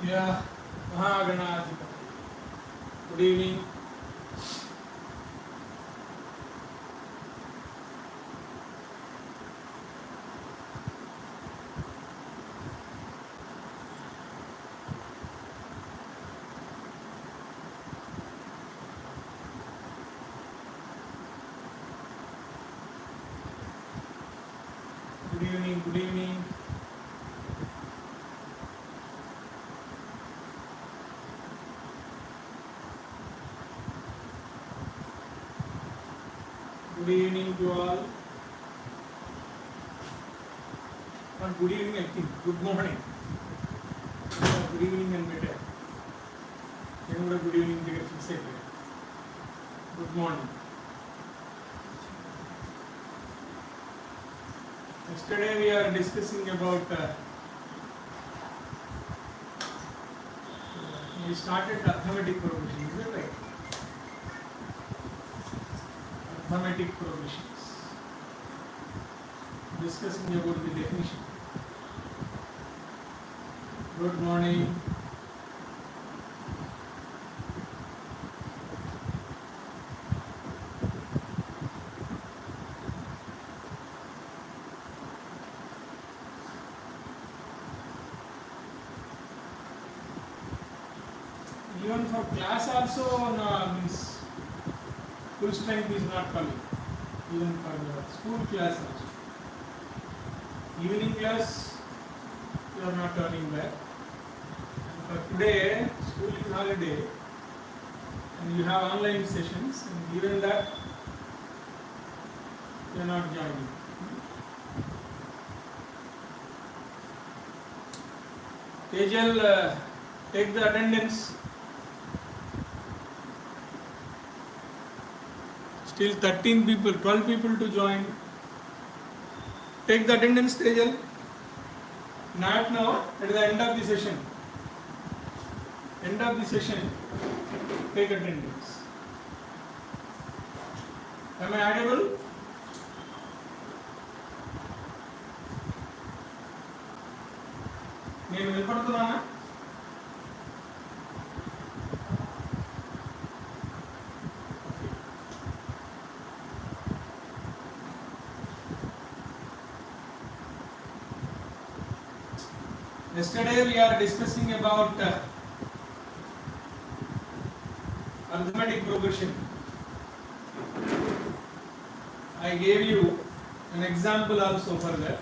Yeah, Mahaganadhipati. Good evening. Good evening. Good evening. Good evening to all. Not good evening, I think. Good morning. Good evening and better. Good evening. Good morning. Yesterday we are discussing about. We started arithmetic progression, is it right? Arithmetic progressions. Discussing about the definition. Good morning. Even for class also, no, means full strength is not coming. Even for the school class also. Evening class, you are not turning back. And for today, school is holiday, and you have online sessions, and given that, you are not joining. Tejal, take the attendance. Still 13 people, 12 people to join. Take the attendance, Tejal. Not now, at the end of the session. End of the session, take attendance. Am I audible? నేను వినపడుతున్నానా? Yesterday we are discussing about arithmetic progression. I gave you an example also for that.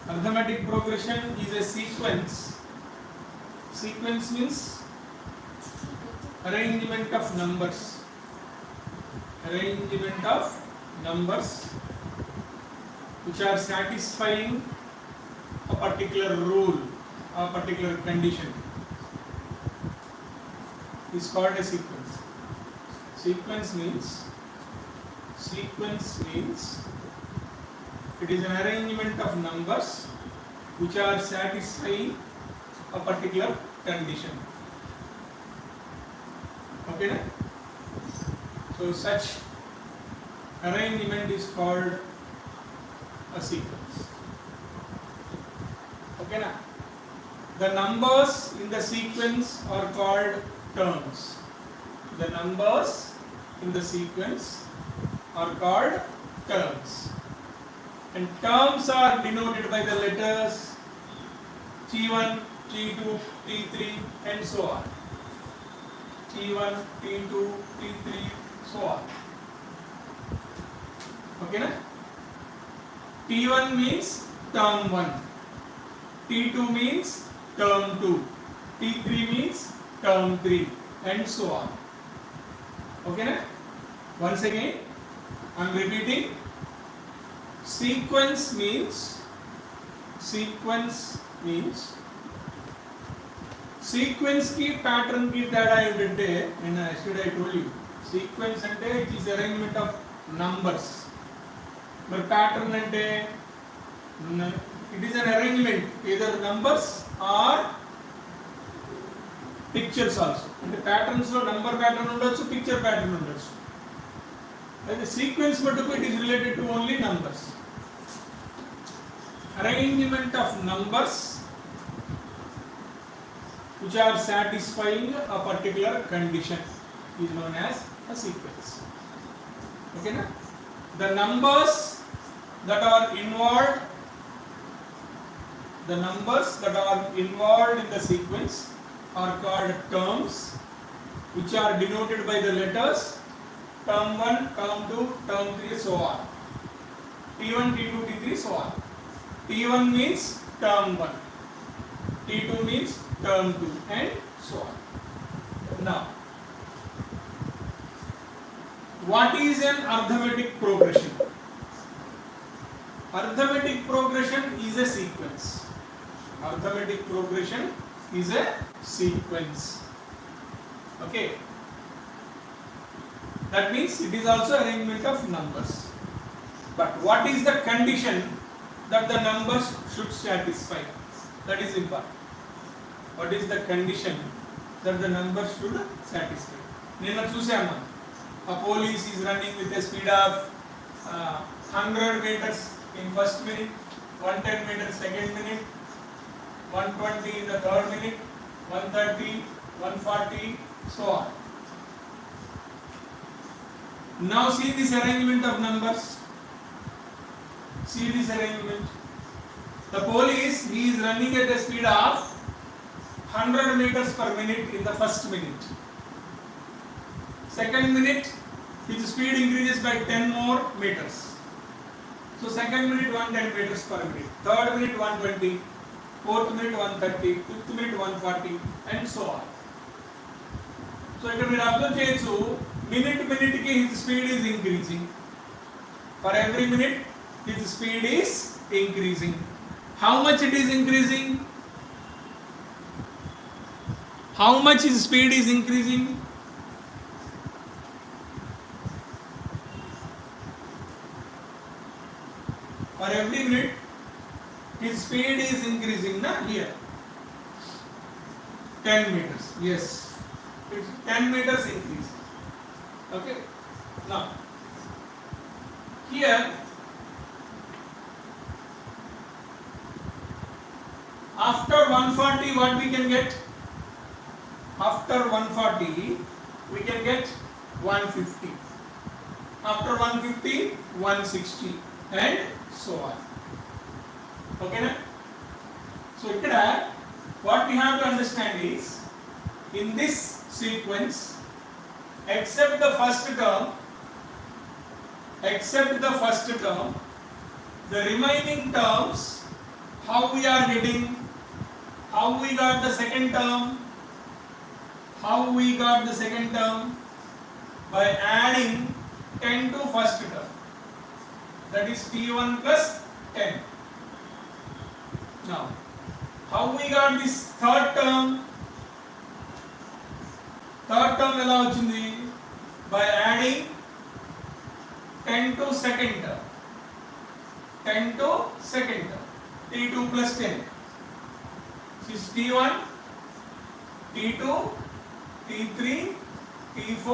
Arithmetic progression is a sequence. Sequence means arrangement of numbers. Arrangement of numbers which are satisfying a particular rule, a particular condition is called a sequence. Sequence means it is an arrangement of numbers which are satisfying a particular condition. Okay, na? So such arrangement is called a sequence. Okay, na? The numbers in the sequence are called terms. The numbers in the sequence are called terms. And terms are denoted by the letters T1, T2, T3 and so on. T1, T2, T3, so on. Okay, na? T1 means term 1. T2 means term 2. T3 means term 3 and so on. Okay, na? Once again, I am repeating. Sequence means sequence की pattern की తేడా ఏంటంటే నేను yesterday I told you sequence అంటే it is arrangement of numbers మరి pattern అంటే it is an arrangement either numbers or pictures also అంటే patterns లో number pattern ఉండొచ్చు picture pattern ఉండొచ్చు అయితే sequence మటుకు it is related to only numbers. Arrangement of numbers which are satisfying a particular condition is known as a sequence. Okay na? The numbers that are involved in the sequence are called terms, which are denoted by the letters term 1, term 2, term 3, so on. T1, T2, T3, so on. T1 means term 1, T2 means term 2, and so on. Now, what is an arithmetic progression? Arithmetic progression is a sequence. Arithmetic progression is a sequence. Okay. That means it is also arrangement of numbers. But what is the condition that the numbers should satisfy? That is important. What is the condition that the numbers should satisfy? Nenu chusama. A police is running with a speed of 100 meters in first minute, 110 meters second minute, 120 in the third minute, 130, 140, so on. Now see this arrangement of numbers. See this arrangement. The police, he is running at a speed of 100 meters per minute in the first minute. Second minute, his speed increases by 10 more meters. So second minute 110 meters per minute. Third minute 120. Fourth minute 130. Fifth minute 140, and so on. So ఇక్కడ మీరు అర్థం చేయొచ్చు, minute కి his speed is increasing. For every minute his speed is increasing. How much it is increasing? How much his speed is increasing? For every minute his speed is increasing na here 10 meters. Yes, it's 10 meters increase. Okay. Now here after 140 what we can get? After 140 we can get 150. After 150 160 and so on. Okay na? So ikkada what we have to understand is, in this sequence, except the first term, the remaining terms, how we are getting, how we got the second term, by adding 10 to first term, that is T1 plus 10. Now, how we got this third term? Third term ఎలా వచ్చింది? By adding 10 to second term. 10 to second term. T2 plus 10. This is T1, T2, T3, T4,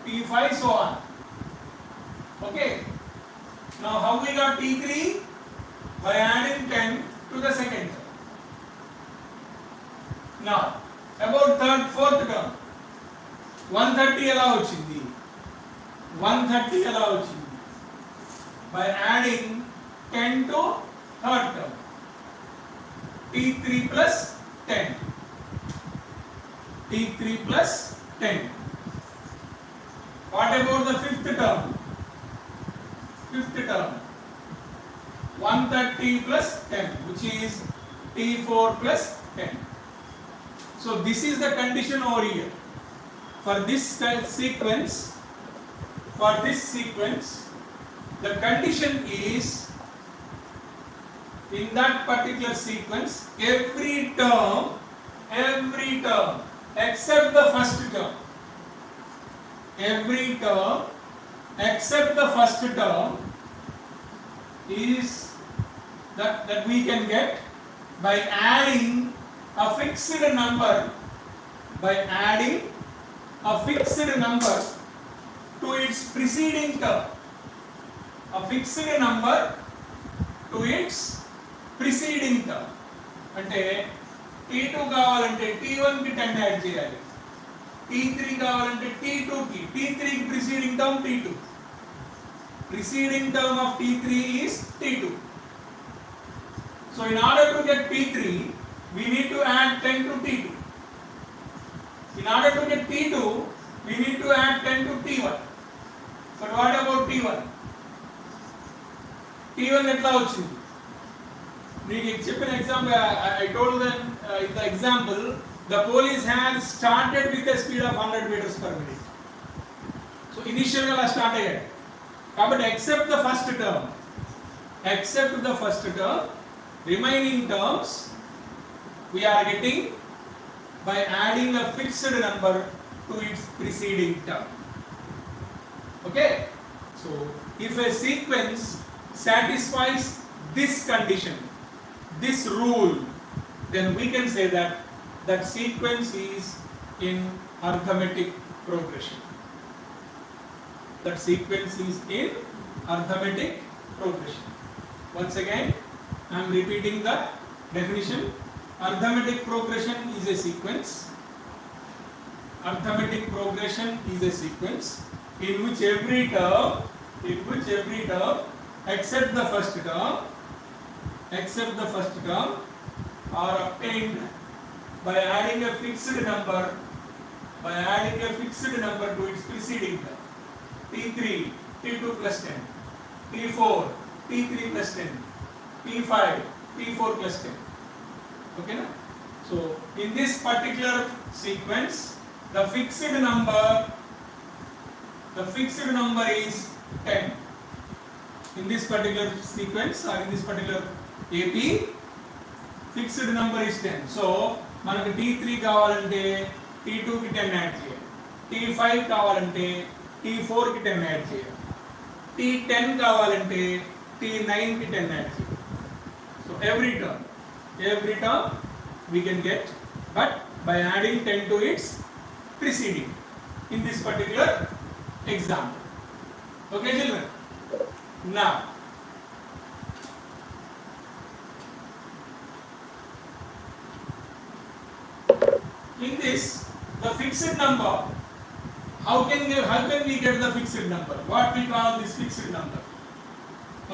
T5, so on. Okay. Now, how we got T3? By adding 10 to the second term. Now, about fourth term, 130 ఎలా వచ్చింది? 130 ఎలా వచ్చింది? By adding 10 to third term, T3 plus 10. T3 plus 10. What about the fifth term? Fifth term, 130 plus 10, which is T4 plus 10. So this is the condition over here. For this sequence, the condition is, in that particular sequence, every term except the first term, every term except the first term is that we can get by adding a fixed number, to its preceding term. A fixed number to its preceding term. అంటే T2 కావాలంటే T1 కి 10 add చేయాలి. T3 కావాలంటే T2 కి, T3 కి preceding term T2. Preceding term of T3 is T2. So in order to get P3, we need to add 10 to T2. In order to get T2, we need to add 10 to T1. But what about T1? T1 ఎట్లా వచ్చింది? మీకు చెప్పిన example, I told them in the example, the police has started with a speed of 100 meters per minute. So initially అలా start అయ్యాడు. కాబట్టి except the first term, remaining terms we are getting by adding a fixed number to its preceding term. Okay, so if a sequence satisfies this condition, this rule, then we can say that that sequence is in arithmetic progression. That sequence is in arithmetic progression. Once again, I am repeating the definition. Arithmetic progression is a sequence. Arithmetic progression is a sequence in which every term except the first term are obtained by adding a fixed number to its preceding term. T3, T2 plus 10, T4, T3 plus 10, T5, T4 plus 10. Okay na? So in this particular sequence, the fixed number is 10. In this particular sequence or in this particular AP, fixed number is 10. So మనకు T3 కావాలంటే T2 కి 10 add చేయాలి. T5 కావాలంటే T4 కి 10 add చేయాలి. T10 కావాలంటే T9 కి 10 add చేయాలి. So every term we can get, but by adding 10 to its preceding in this particular example. Okay children, now in this the fixed number, how can we get the fixed number? What we call this fixed number?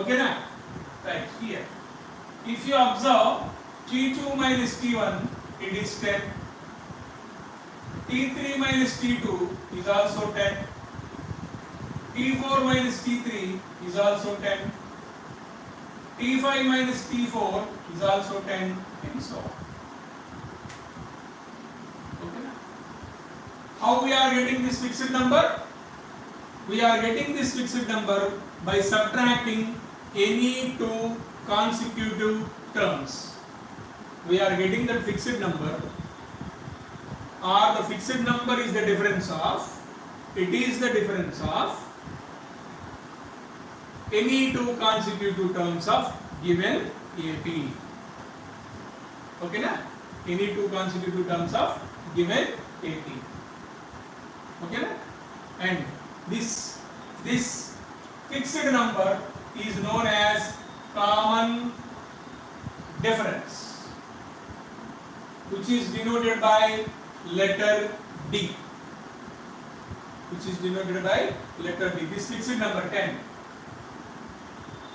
Okay na? Right here, if you observe T2 minus T1, it is 10. T3 minus T2 is also 10. T4 minus T3 is also 10. T5 minus T4 is also 10, and so on. Okay. How we are getting this fixed number? We are getting this fixed number by subtracting any two consecutive terms. We are getting that fixed number, or the fixed number is the difference of any two consecutive terms of given AP. Okay na? Any two consecutive terms of given AP. Okay na? And this fixed number is known as common difference, which is denoted by letter D. This fixed number 10.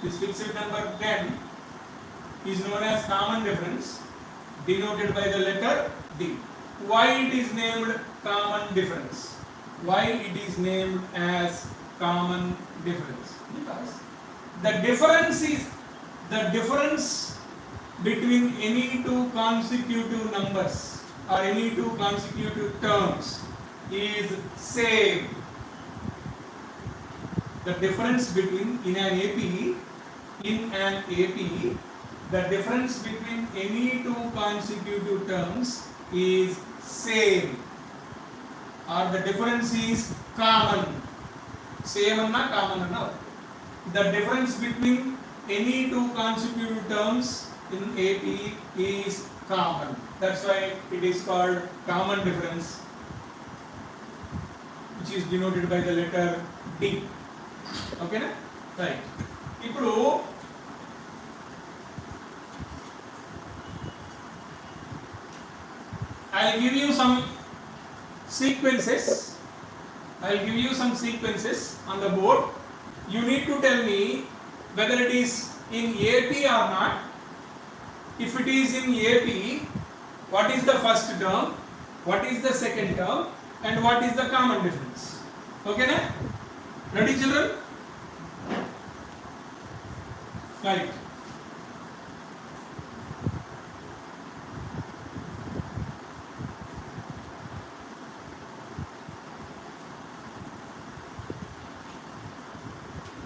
This fixed number 10 is known as common difference, denoted by the letter D. Why it is named common difference? Why it is named as common difference? Because the difference between any two consecutive numbers or any two consecutive terms is same. The difference between in an AP, the difference between any two consecutive terms is same, or the difference is common. Same anna common anna. The difference between any two consecutive terms in AP is common. That's why it is called common difference, which is denoted by the letter D. Okay na? Right. ఇప్పుడు I'll give you some sequences. I'll give you some sequences on the board. You need to tell me whether it is in AP or not. If it is in AP, what is the first term, what is the second term, and what is the common difference? Okay, na? Ready, children? Right.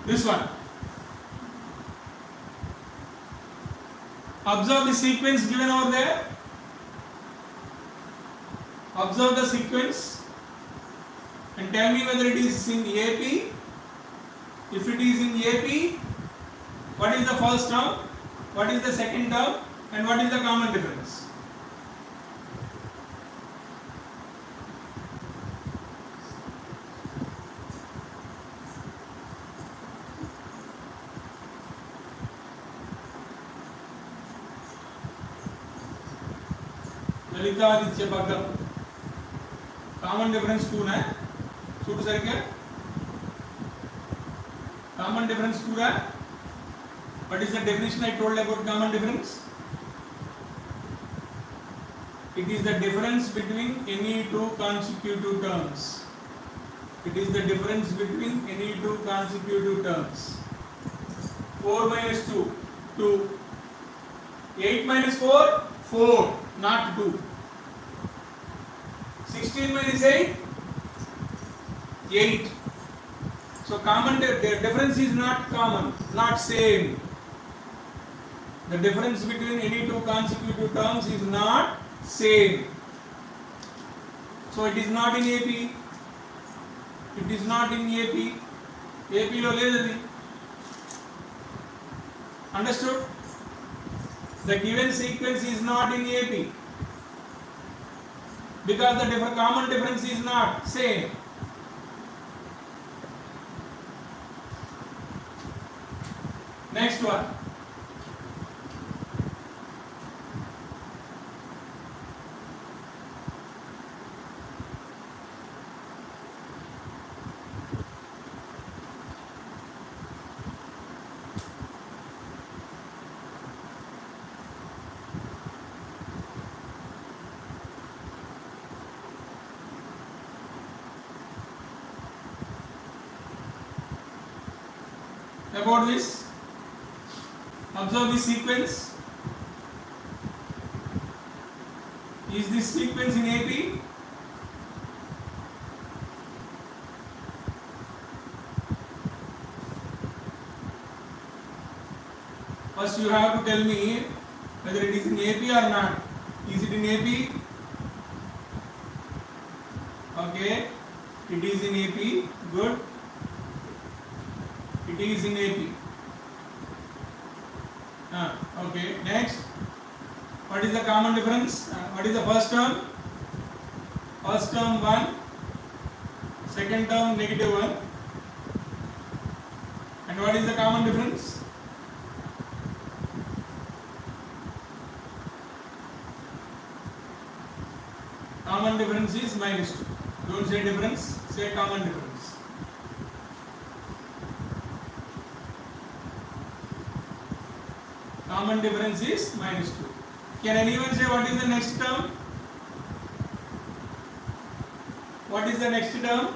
This one. Observe the sequence given over there. Observe the sequence and tell me whether it is in AP. If it is in AP, what is the first term, what is the second term, and what is the common difference? Lalitaditya बग्गम common difference 2 है suit sir क्या common difference 2 है. What is the definition I told about common difference? It is the difference between any two consecutive terms. It is the difference between any two consecutive terms. 4 minus 2 2, 8 minus 4 4, not 2. 16 minus 8 8. So common difference is not common, not same. The difference between any two consecutive terms is not same. So it is not in AP. It is not in AP. AP lo ledadi. Understood? The given sequence is not in AP because the common difference is not same. Next one. About this, observe the sequence. Is this sequence in AP? First you have to tell me whether it is in AP or not. Is it in AP? Okay, it is in AP. Good. It is in AP. Okay, next. What is the common difference? What is the first term? First term 1, second term negative 1. And what is the common difference? Common difference is minus 2. Don't say difference, say common difference. Common difference is minus 2. Can anyone say what is the next term? What is the next term?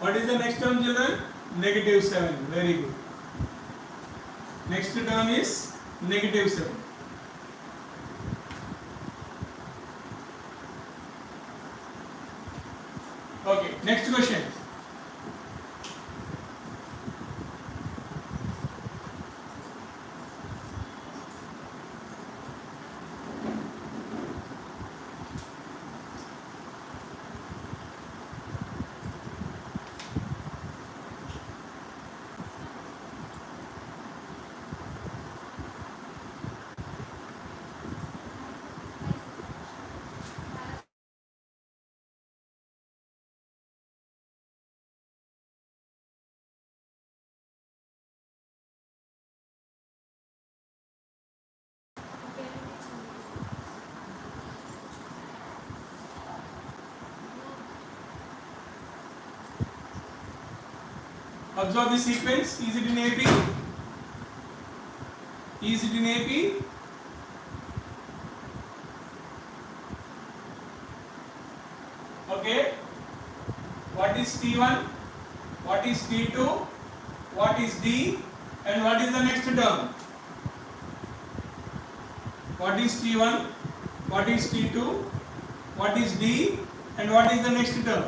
What is the next term, children? Negative 7. Very good. Next term is negative 7. Okay, next question. Observe the sequence. Is it in AP? Is it in AP? Okay. What is T1? What is T2? What is D? And what is the next term? What is T1? What is T2? What is D? And what is the next term?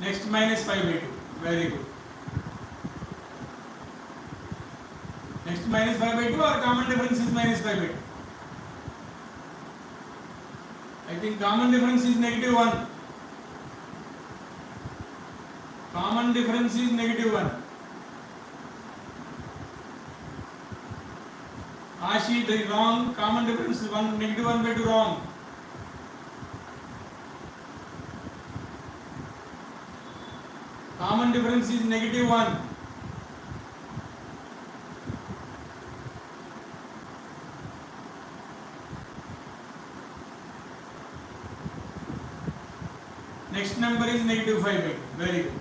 Next minus 5 by 2. Very good. Next minus 5 by 2 or common difference is minus 5 by 2? I think common difference is negative 1. Common difference is negative 1. Ashi, the wrong. Common difference is 1, negative 1 by 2 wrong. Common difference is negative 1. Next number is negative 5 by 2. Very good.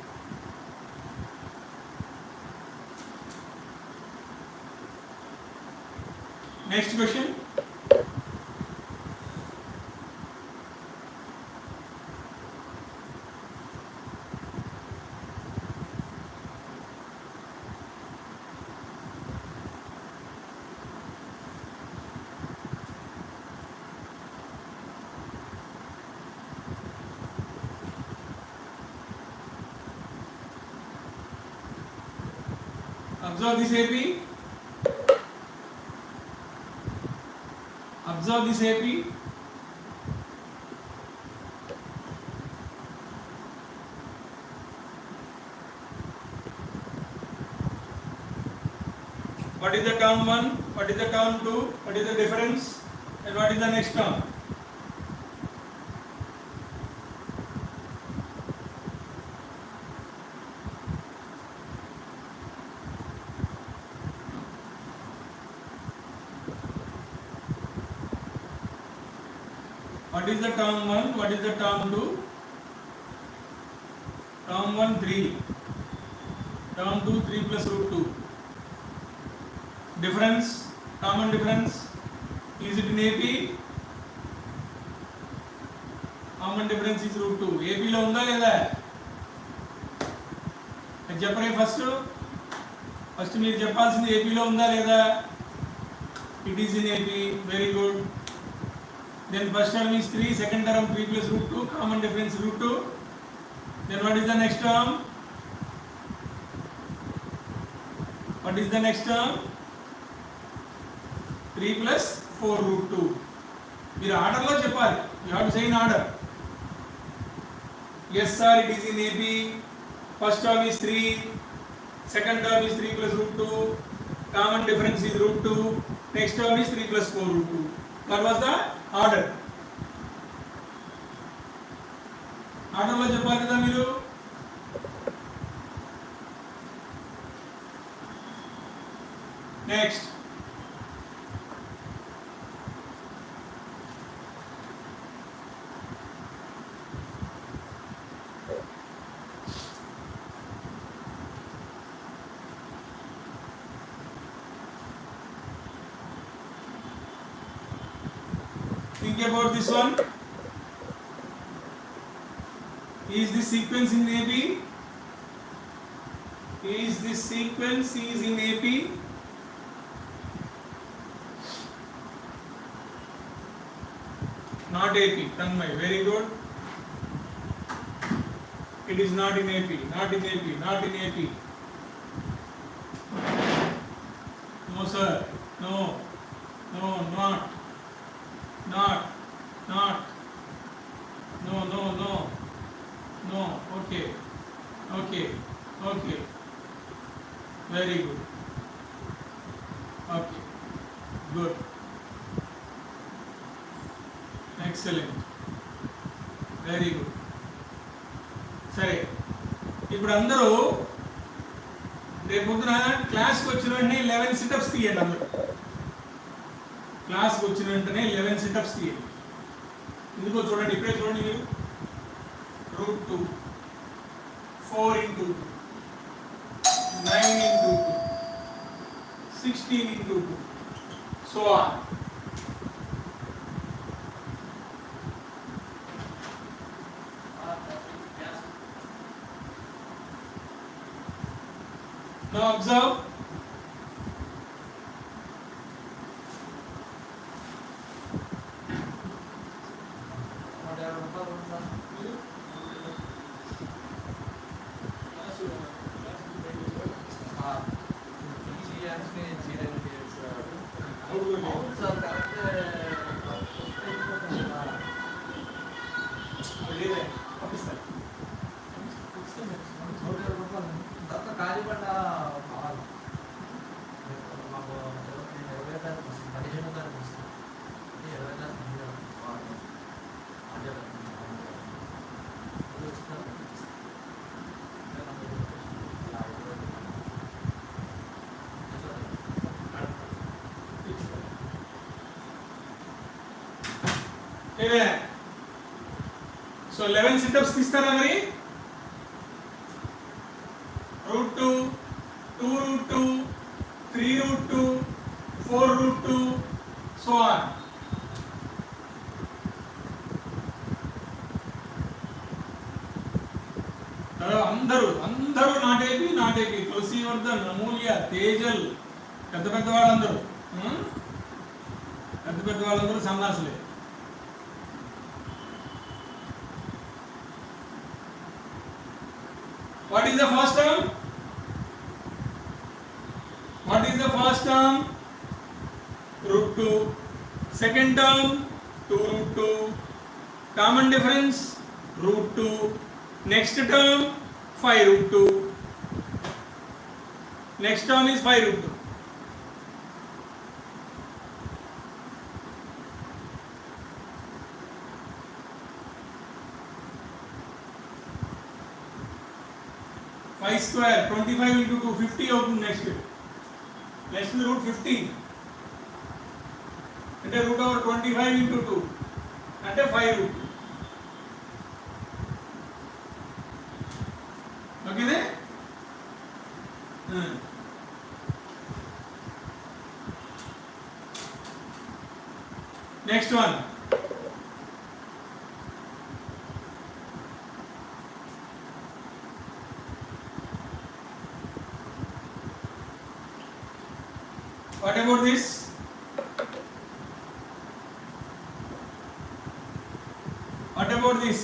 Next question. Observe this AP. Observe this AP. What is the term 1? What is the term 2? What is the difference? And what is the next term? What is the term 1? What is the term 2? Term 1 3. Term 2 3 plus root 2. Difference, common difference. Is it in AP? Common difference is root 2. AP లో ఉందా లేదా? చెప్పరే first మీరు చెప్పాల్సింది AP లో ఉందా లేదా? It is in AP. Very good. Then first term is 3, second term 3 plus root 2, common difference root 2. Then what is the next term? What is the next term? 3 plus 4 root 2. మీరు ఆర్డర్లో చెప్పాలి. You have to say in order. Yes sir, it is in AP. First term is 3, second term is 3 plus root 2, common difference is root 2, next term is 3 plus 4 root 2. That was the order. ఆర్డర్లో చెప్పాలి కదా మీరు. Next think about this one. Is this sequence in AP? Is this sequence is in AP? Not AP. Tanmay, very good. It is not in AP. Not in AP. Not in AP. No sir. No. No. Not. Not. No. No. Okay. Very good. Okay. Good. Excellent. Very good. సరే ఇప్పుడు అందరూ రేపు పొద్దున క్లాస్కి వచ్చిన వెంటనే 11 sit-ups తీయండి. అందరూ క్లాస్కి వచ్చిన వెంటనే 11 సిటప్స్ తీయండి. ఎందుకో చూడండి, ఇప్పుడే చూడండి మీరు. √2 4 into 2 9 into 2 16 into 2 so on. Now observe. So 11 sit-ups తీస్తారా మరి? √2 2√2 3√2 4√2 so on. అందరూ నాటేపి తులసీవర్ధన్, అమూల్య, తేజల్, పెద్ద వాళ్ళందరూ సన్నాసులే. What is the first term? √2. Second term 2√2. Common difference √2. Next term 5√2. Next term is 5√2. Pi square 25 into 2 50 అవుతుంది. నెక్స్ట్ √50 అంటే √25 into 2 అంటే 5√2. ఓకేనే? Next one What about this? What about this?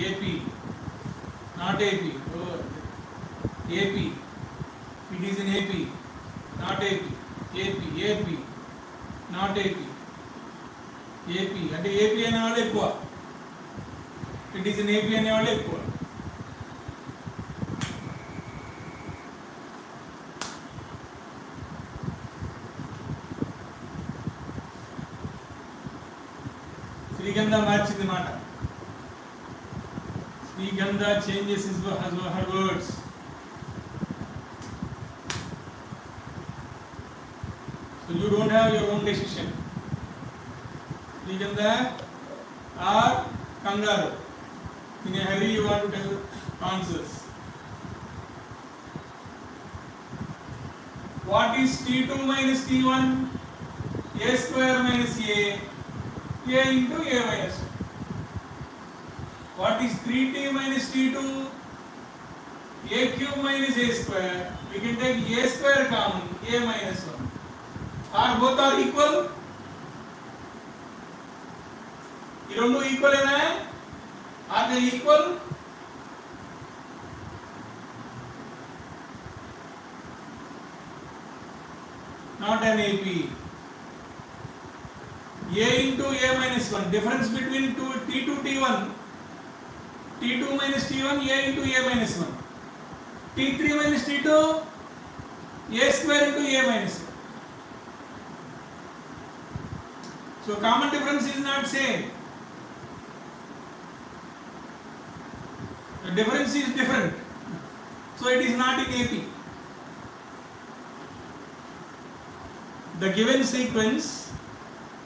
AP, not AP. Oh, AP. It is in AP, not AP. AP, not AP. AP అంటే AP అనే వాళ్ళు ఎక్కువ. It is in AP అనే వాళ్ళు ఎక్కువ. శ్రీగంధ మార్చింది మాట. శ్రీగంధ changes her words. So you don't have your own decision. Shrigandha or Kangaru. In a hurry you want to tell answers. What is T2 minus T1? A square minus A into A minus 1. What is 3T minus T2? A cube minus A square. We can take A square common, A minus 1. Are both are equal? ఈ రెండు equal ఏనా? Are they equal? Not an AP. A into A minus 1. Difference between T2 T1. T2 minus T1, A into A minus 1. T3 minus T2, A square into A minus A. So common difference is not same. The difference is different. So it is not in AP. The given sequence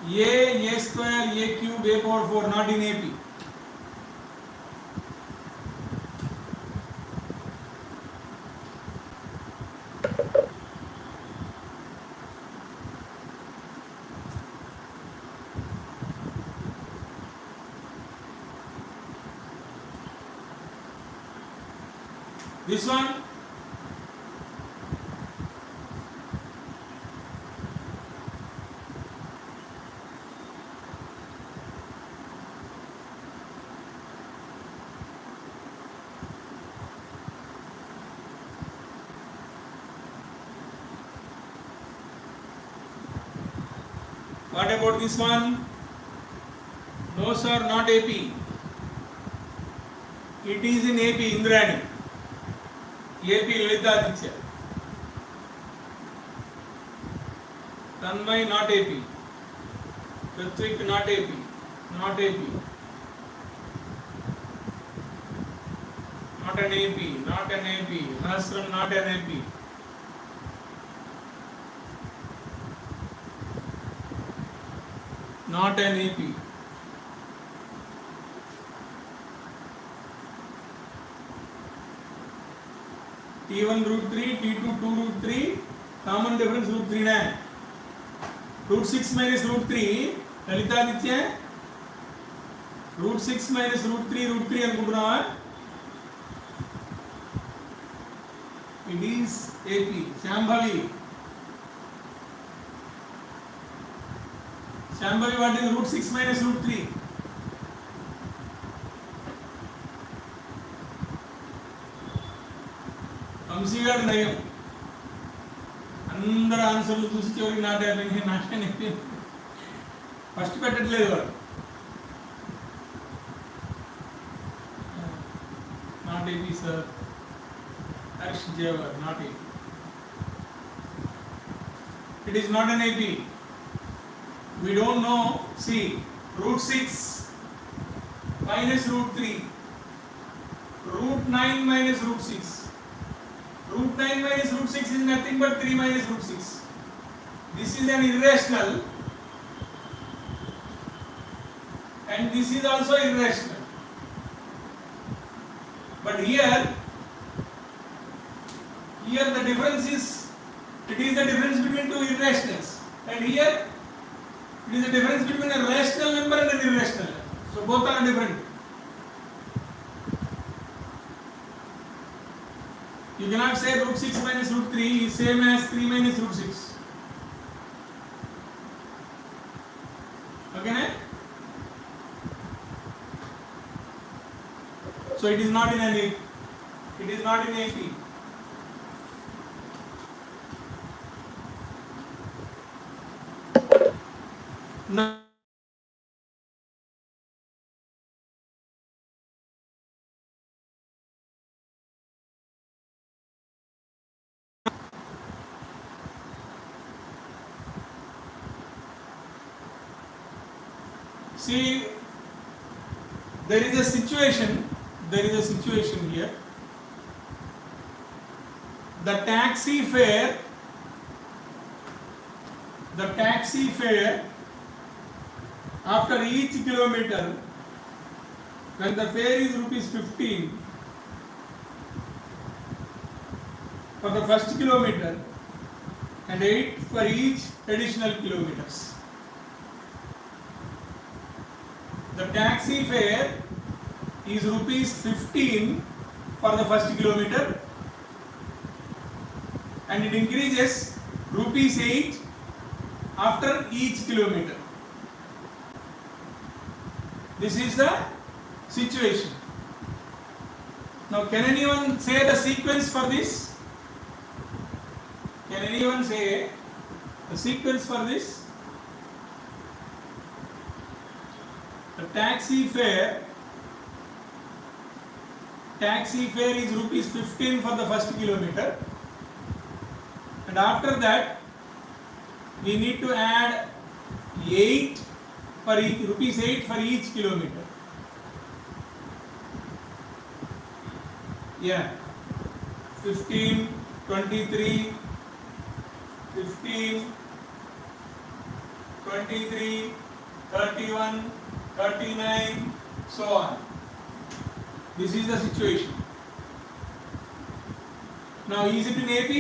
A square, A cube, A power 4 not in AP. This one, what about this one? No sir, not AP. It is in AP, Indrani. AP Lalitaditya. Tanmay not AP. Pratvik not AP. Not AP. Not an AP. Not an AP. Hasram not an AP. Not an AP. T1 root 3, T2 2 root 3, common difference root 3 na. Root 6 minus root 3, Lalitaditya. Root 6 minus root 3 anukuntunna. It is AP. Shambhavi. Shambhavi, what is root 6 minus root 3? వంశీగాడు నయం అందరు ఆన్సర్లు చూసి చివరికి నాటే first పెట్టట్లేదు వాడు. Not AP sir, Harsh Jewar not AP. It is not an AP. We don't know. See, root 6 minus root 3, root 9 minus root 6. Root 9 minus root 6 is nothing but 3 minus root 6. This is an irrational and this is also irrational. But here the difference is, it is the difference between two irrationals, and here it is the difference between a rational number and an irrational number. So both are different. You cannot say root 6 minus root 3 is same as 3 minus root 6. Okay, na? So it is not in an AP. It is not in AP. Now, see, there is a situation here. The taxi fare after each kilometer, when the fare is rupees 15 for the first kilometer and 8 for each additional kilometers. The taxi fare is rupees 15 for the first kilometer and it increases rupees 8 after each kilometer. This is the situation. Now, can anyone say the sequence for this? Can anyone say the sequence for this? The taxi fare taxi fare is rupees 15 for the first kilometer, and after that we need to add 8 for rupees 8 for each kilometer. Yeah, 15, 23, 15, 23, 31, 39, so on. This is the situation. Now, is it in AP?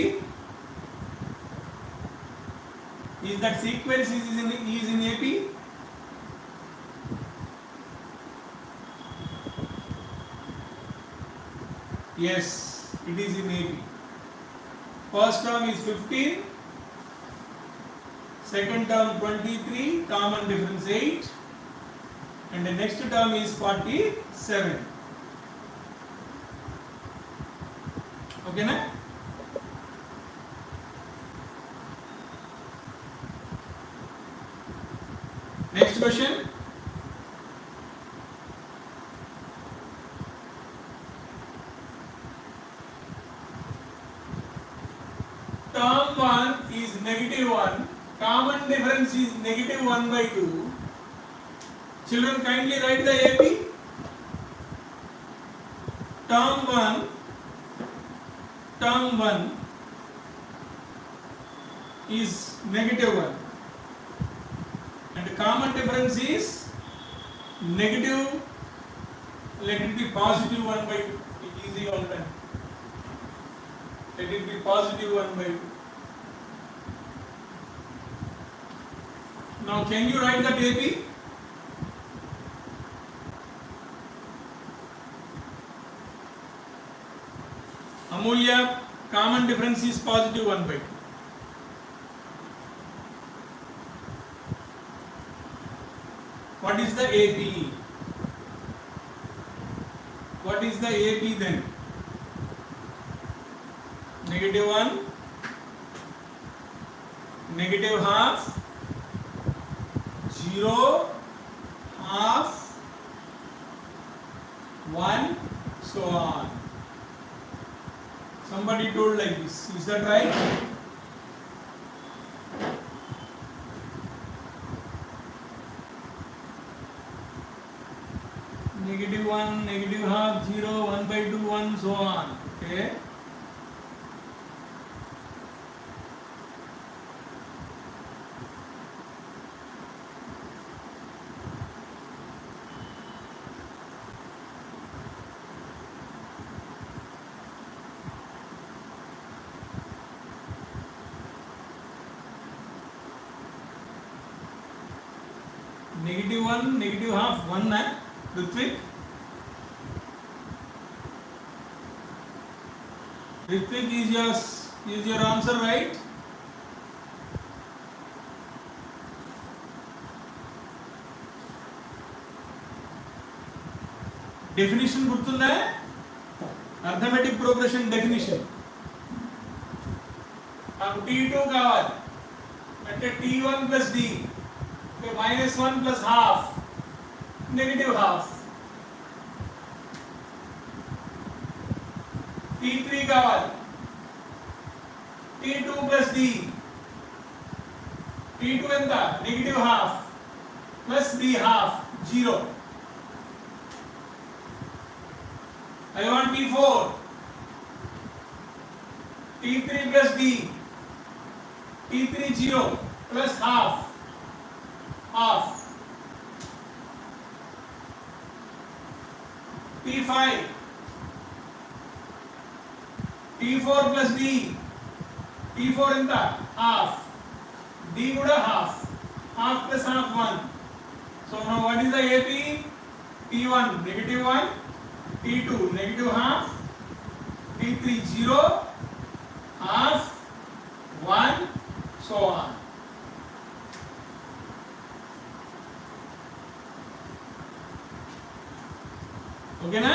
Is that sequence is in AP? Yes, it is in AP. First term is 15, second term 23, common difference 8, and the next term is 47. Okay, na? Next question. Term 1 is -1, common difference is -1/2. Children, kindly write the AP. Term 1 is -1 and the common difference is negative, let it be positive 1/2. Easy all time. Let it be positive 1/2. Now can you write that AP? Amulya, common difference is positive 1/2. What is the AP? What is the AP then? -1, -half, 0, half, 1, so on. Somebody told like this. Is that right? -1, -half, 0, 1/2, 1, so on. Okay. -1, -half, 1, Ritvik? Ritvik, is your answer right? Definition గుర్తుందా? Arithmetic progression definition. నాకు T2 కావాలి అంటే T1 plus D, okay, -1 plus half, -half. T3 కావాలి T2 plus D, T2 ఎంత? -half plus D half, 0. I want T4, T3 plus D, T3 0 plus half, T5, T4 plus D, T4 ఎంత? half, D కూడా half plus half 1. So now what is the AP? T1 -1, T2 -half, T3 0, half, 1, so on. Okay, na?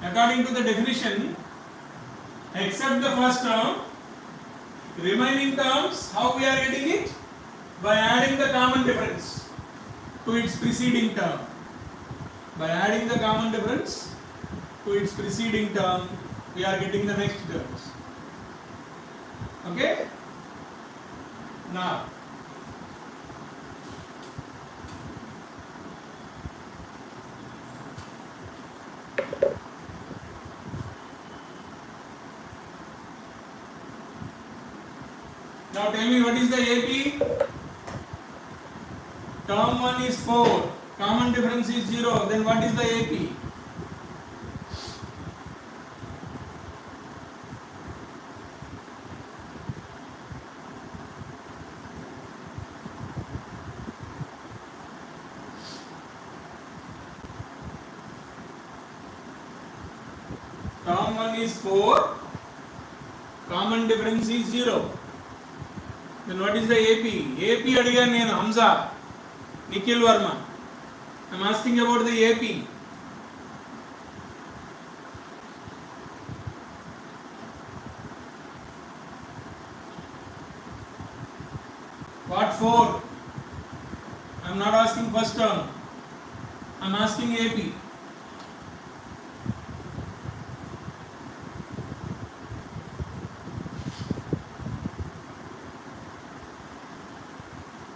According to the definition, except the first term, remaining terms, how we are getting it? By adding the common difference to its preceding term. By adding the common difference to its preceding term, we are getting the next terms. Okay? Now, tell me what is the AP? Term 1 is 4, common difference is 0, then what is the AP? Term 1 is 4, common difference is 0. Then what is the AP? AP adigan nenu Hamza, Nikhil Verma. I am asking about the AP. What for? I am not asking first term. I am asking AP.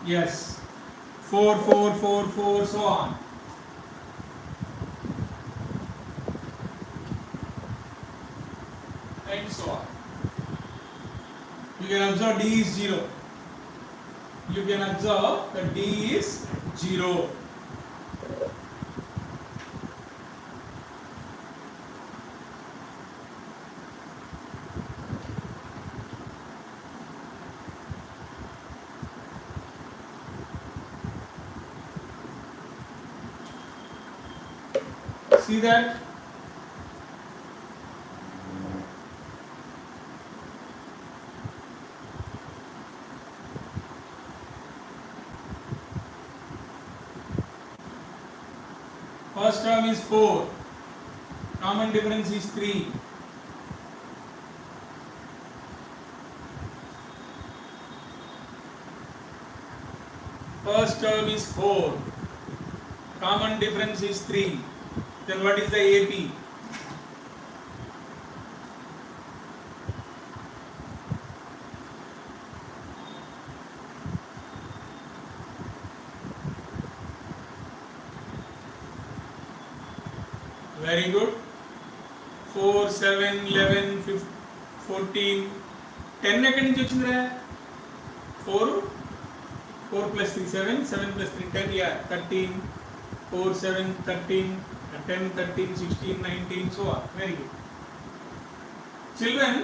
Yes. 4, 4, 4, 4, so on. And so on. You can observe D is 0. You can observe that D is 0. See that? First term is 4, common difference is 3. First term is 4, common difference is 3. Then what is the AP? Very good. 4, 7, 11, 15, 14, 10 ఎక్కడి నుంచి వచ్చిందిరా? 4 plus 3, 7, 7 plus 3, 10, yeah, 13, 4, 7, 13, 10, 13, 16, 19, so on. Very good. Children,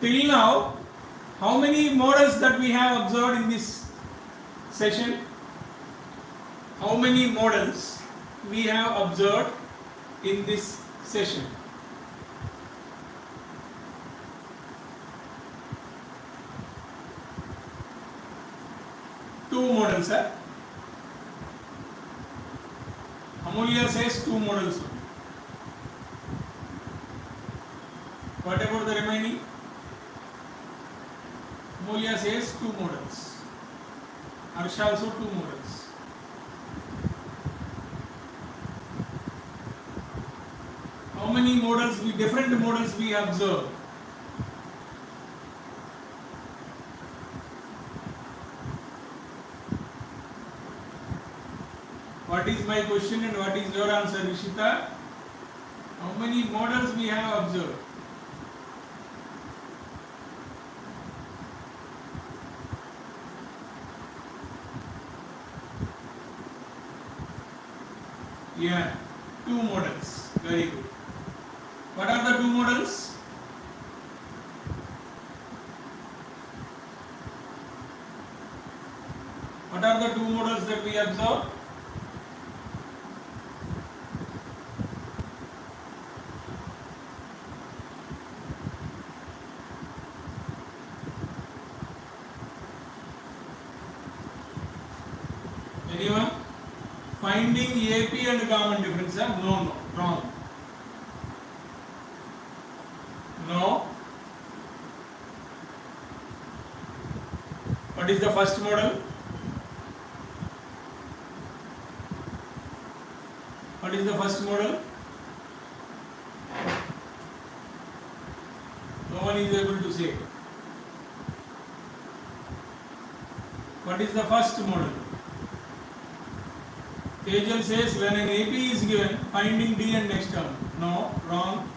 till now, how many models that we have observed in this session? How many models we have observed in this session? Two models, sir. Amulya says 2 models. What about the remaining? Amulya says 2 models. Harsha also 2 models. How many models different models we observe? What is my question and what is your answer, Rishita? How many models we have observed? Yeah, 2 models. Very good. What are the 2 models? What are the 2 models that we observe? Anyone? Finding AP and common difference? No, wrong. No. What is the first model? What What is the first model? No one is able to say. What is the first model? Tejal says when an AP is given, finding D and next term. No, wrong.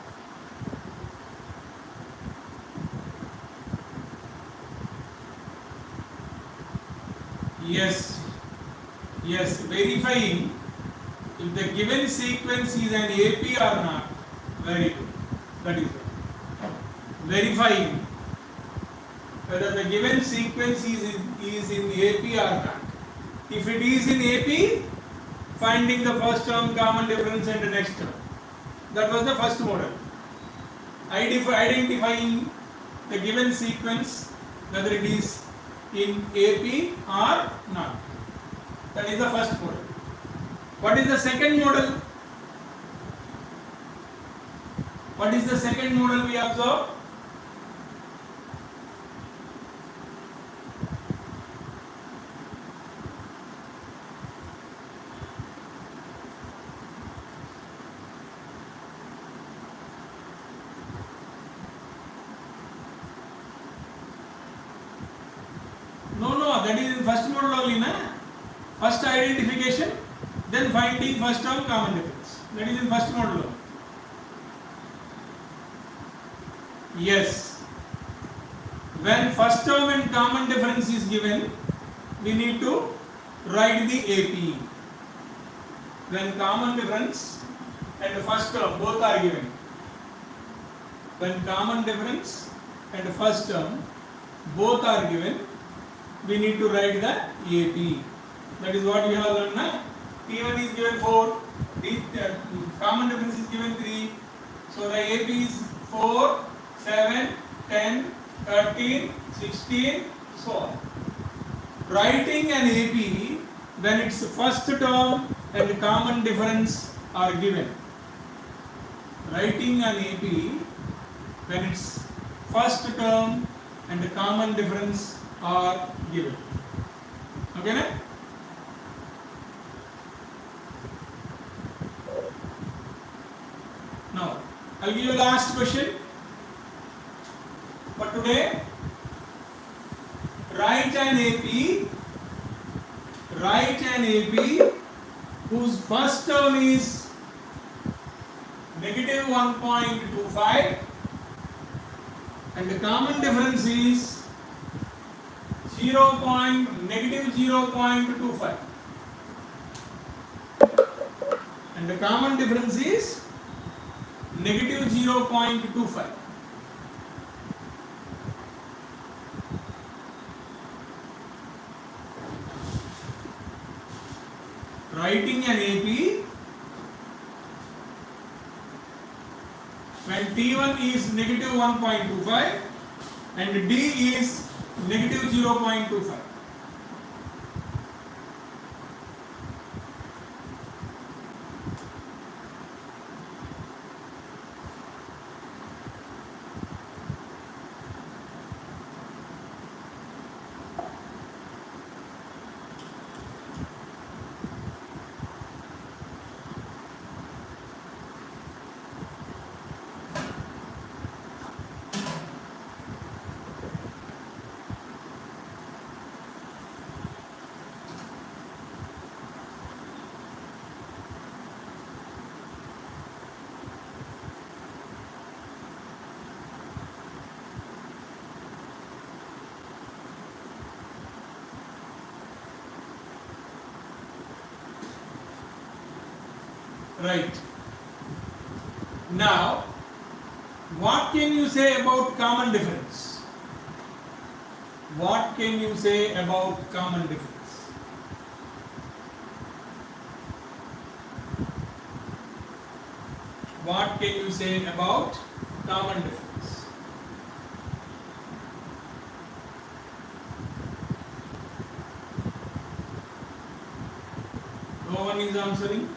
Yes, yes, verifying if the given sequence is an AP or not. Very good. That is it. Verifying whether the given sequence is in AP or not. If it is in AP, finding the first term, common difference and the next term. That was the first model. Identifying the given sequence, whether it is in AP or not. That is the first model. What is the second model? What is the second model we observe? No, that is in first model only, na? First identification, then finding first term, common difference. That is in first model only. Yes. When first term and common difference is given, we need to write the AP. When common difference and first term both are given. When common difference and first term both are given, we need to write the AP. That is what we have learned. T1 is given 4, common difference is given 3. So the AP is 4, 7, 10, 13, 16, so on. Writing an AP when its first term and common difference are given. Writing an AP when its first term and common difference are given. Okay, na? Now, I'll give you the last question for today. Write an AP whose first term is negative 1.25 and the common difference is negative 0.25 and the common difference is negative 0.25. Writing an AP when T1 is negative 1.25 and D is negative 0.25. Right. Now, what can you say about common difference? What can you say about common difference? What can you say about common difference? No one is answering.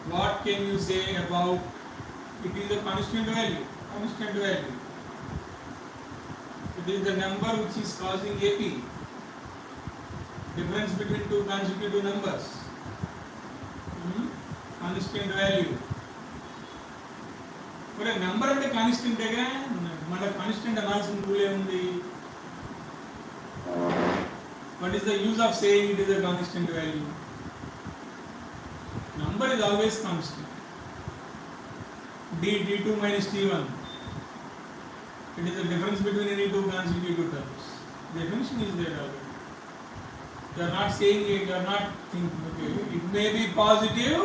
What can you say about It is a constant value. Constant value. It is the number which is causing AP. Difference between two consecutive numbers. Constant value. మరి number అంటే కాన్స్టెంటేగా, మన constant అనాల్సిన rule ఏముంది? What is the use of saying it is a constant value? Number is always constant. D2 minus T1. It is the difference between any two consecutive terms. Definition is there already. You are not saying it, you are not thinking, okay, it may be positive,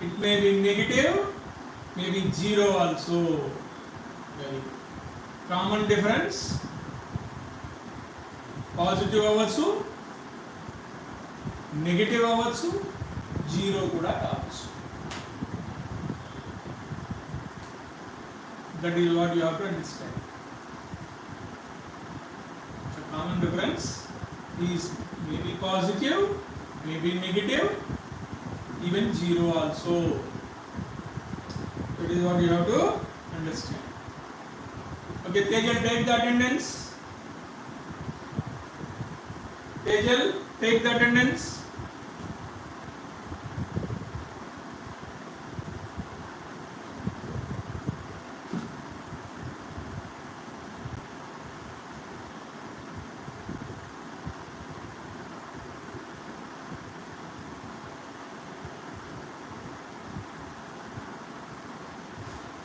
it may be negative, maybe zero also. Very common difference. Positive అవ్వచ్చు, negative అవ్వచ్చు, zero కూడా కావచ్చు. That is what you have to understand. The common difference is maybe positive, maybe negative, even zero also. That is what you have to understand. Okay, Tejal, take the attendance. Tejal, take the attendance.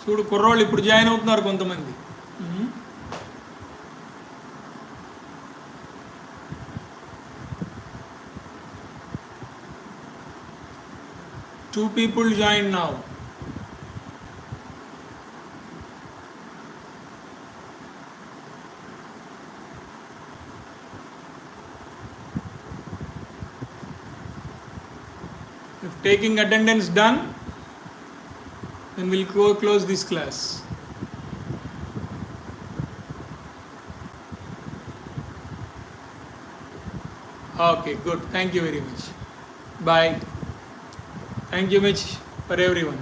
చూడు, కుర్రోళ్ళు ఇప్పుడు join అవుతున్నారు కొంతమంది. Two people join now. If taking attendance done, then we'll close this class. Okay, good. Thank you very much. Bye. Thank you much for everyone.